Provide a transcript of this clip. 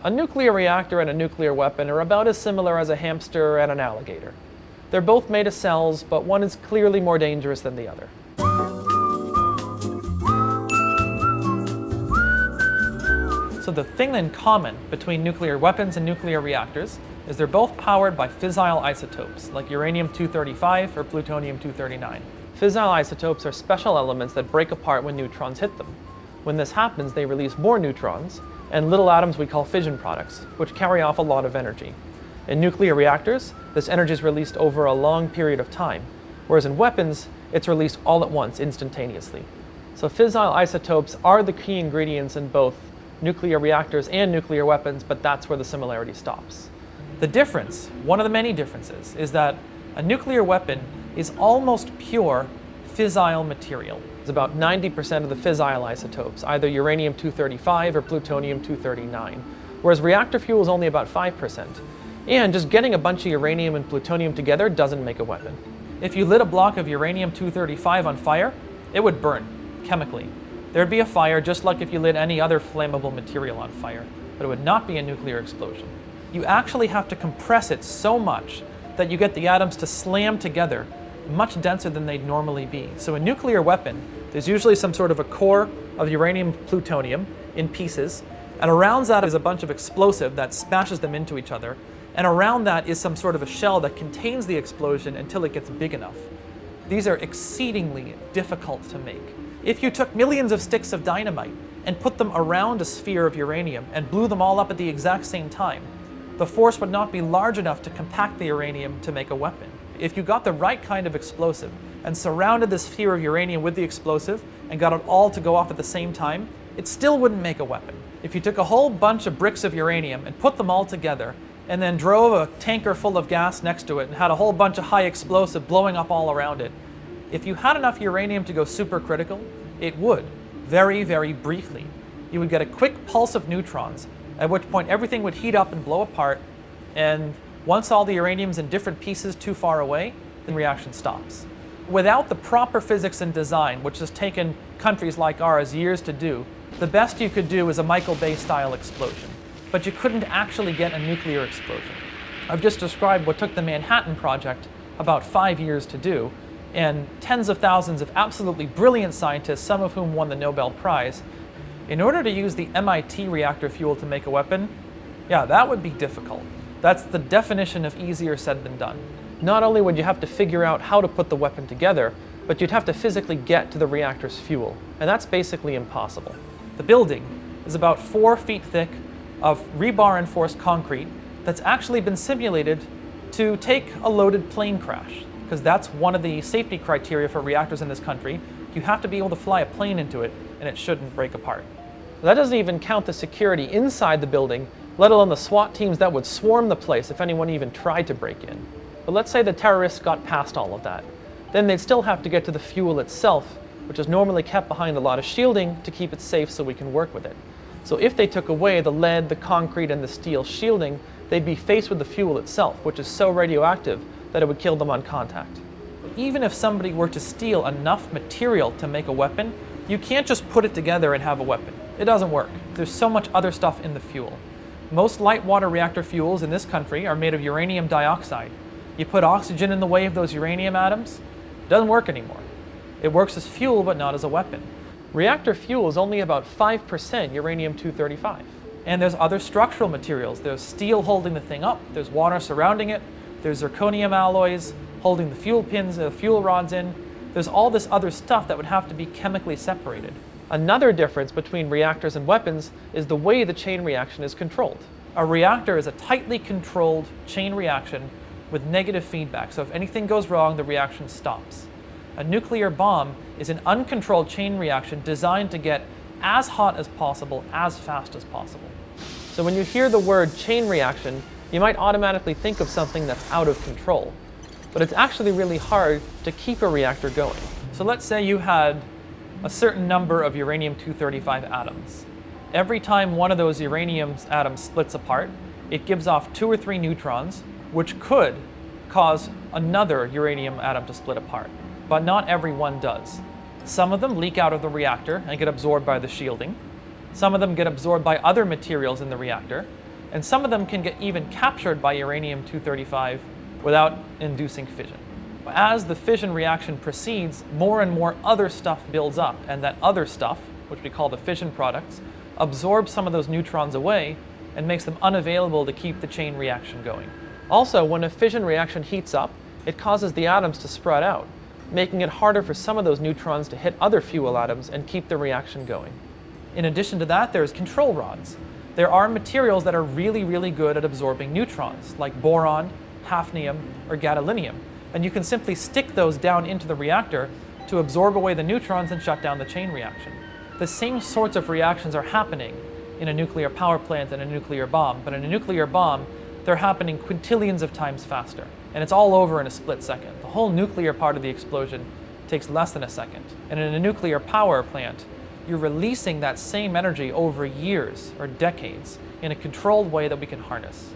A nuclear reactor and a nuclear weapon are about as similar as a hamster and an alligator. They're both made of cells, but one is clearly more dangerous than the other. So the thing in common between nuclear weapons and nuclear reactors is they're both powered by fissile isotopes, like uranium-235 or plutonium-239. Fissile isotopes are special elements that break apart when neutrons hit them. When this happens, they release more neutrons and little atoms we call fission products, which carry off a lot of energy. In nuclear reactors, this energy is released over a long period of time, whereas in weapons, it's released all at once, instantaneously. So fissile isotopes are the key ingredients in both nuclear reactors and nuclear weapons, but that's where the similarity stops. The difference, one of the many differences, is that a nuclear weapon is almost pure fissile material. It's about 90% of the fissile isotopes, either uranium-235 or plutonium-239, whereas reactor fuel is only about 5%. And just getting a bunch of uranium and plutonium together doesn't make a weapon. If you lit a block of uranium-235 on fire, it would burn chemically. There'd be a fire just like if you lit any other flammable material on fire, but it would not be a nuclear explosion. You actually have to compress it so much that you get the atoms to slam together much denser than they'd normally be. So a nuclear weapon, there's usually some sort of a core of uranium-plutonium in pieces, and around that is a bunch of explosive that smashes them into each other, and around that is some sort of a shell that contains the explosion until it gets big enough. These are exceedingly difficult to make. If you took millions of sticks of dynamite and put them around a sphere of uranium and blew them all up at the exact same time, the force would not be large enough to compact the uranium to make a weapon. If you got the right kind of explosive and surrounded the sphere of uranium with the explosive and got it all to go off at the same time, it still wouldn't make a weapon. If you took a whole bunch of bricks of uranium and put them all together and then drove a tanker full of gas next to it and had a whole bunch of high explosive blowing up all around it, if you had enough uranium to go supercritical, it would, very, very briefly. You would get a quick pulse of neutrons, at which point everything would heat up and blow apart, and once all the uranium's in different pieces too far away, the reaction stops. Without the proper physics and design, which has taken countries like ours years to do, the best you could do is a Michael Bay style explosion. But you couldn't actually get a nuclear explosion. I've just described what took the Manhattan Project about 5 years to do, and tens of thousands of absolutely brilliant scientists, some of whom won the Nobel Prize. In order to use the MIT reactor fuel to make a weapon, yeah, that would be difficult. That's the definition of easier said than done. Not only would you have to figure out how to put the weapon together, but you'd have to physically get to the reactor's fuel, and that's basically impossible. The building is about 4 feet thick of rebar-enforced concrete that's actually been simulated to take a loaded plane crash, because that's one of the safety criteria for reactors in this country. You have to be able to fly a plane into it, and it shouldn't break apart. That doesn't even count the security inside the building, let alone the SWAT teams that would swarm the place if anyone even tried to break in. But let's say the terrorists got past all of that. Then they'd still have to get to the fuel itself, which is normally kept behind a lot of shielding to keep it safe so we can work with it. So if they took away the lead, the concrete, and the steel shielding, they'd be faced with the fuel itself, which is so radioactive that it would kill them on contact. Even if somebody were to steal enough material to make a weapon, you can't just put it together and have a weapon. It doesn't work. There's so much other stuff in the fuel. Most light water reactor fuels in this country are made of uranium dioxide. You put oxygen in the way of those uranium atoms, it doesn't work anymore. It works as fuel, but not as a weapon. Reactor fuel is only about 5% uranium-235. And there's other structural materials. There's steel holding the thing up, there's water surrounding it, there's zirconium alloys holding the fuel pins, the fuel rods in. There's all this other stuff that would have to be chemically separated. Another difference between reactors and weapons is the way the chain reaction is controlled. A reactor is a tightly controlled chain reaction with negative feedback, so if anything goes wrong, the reaction stops. A nuclear bomb is an uncontrolled chain reaction designed to get as hot as possible, as fast as possible. So when you hear the word chain reaction, you might automatically think of something that's out of control. But it's actually really hard to keep a reactor going. So let's say you had a certain number of uranium-235 atoms. Every time one of those uranium atoms splits apart, it gives off 2 or 3 neutrons, which could cause another uranium atom to split apart. But not every one does. Some of them leak out of the reactor and get absorbed by the shielding. Some of them get absorbed by other materials in the reactor. and some of them can get even captured by uranium-235 without inducing fission. As the fission reaction proceeds, more and more other stuff builds up, and that other stuff, which we call the fission products, absorbs some of those neutrons away and makes them unavailable to keep the chain reaction going. Also, when a fission reaction heats up, it causes the atoms to spread out, making it harder for some of those neutrons to hit other fuel atoms and keep the reaction going. In addition to that, there's control rods. There are materials that are really good at absorbing neutrons, like boron, hafnium, or gadolinium, and you can simply stick those down into the reactor to absorb away the neutrons and shut down the chain reaction. The same sorts of reactions are happening in a nuclear power plant and a nuclear bomb, but in a nuclear bomb, they're happening quintillions of times faster, and it's all over in a split second. The whole nuclear part of the explosion takes less than a second, and in a nuclear power plant, you're releasing that same energy over years or decades in a controlled way that we can harness.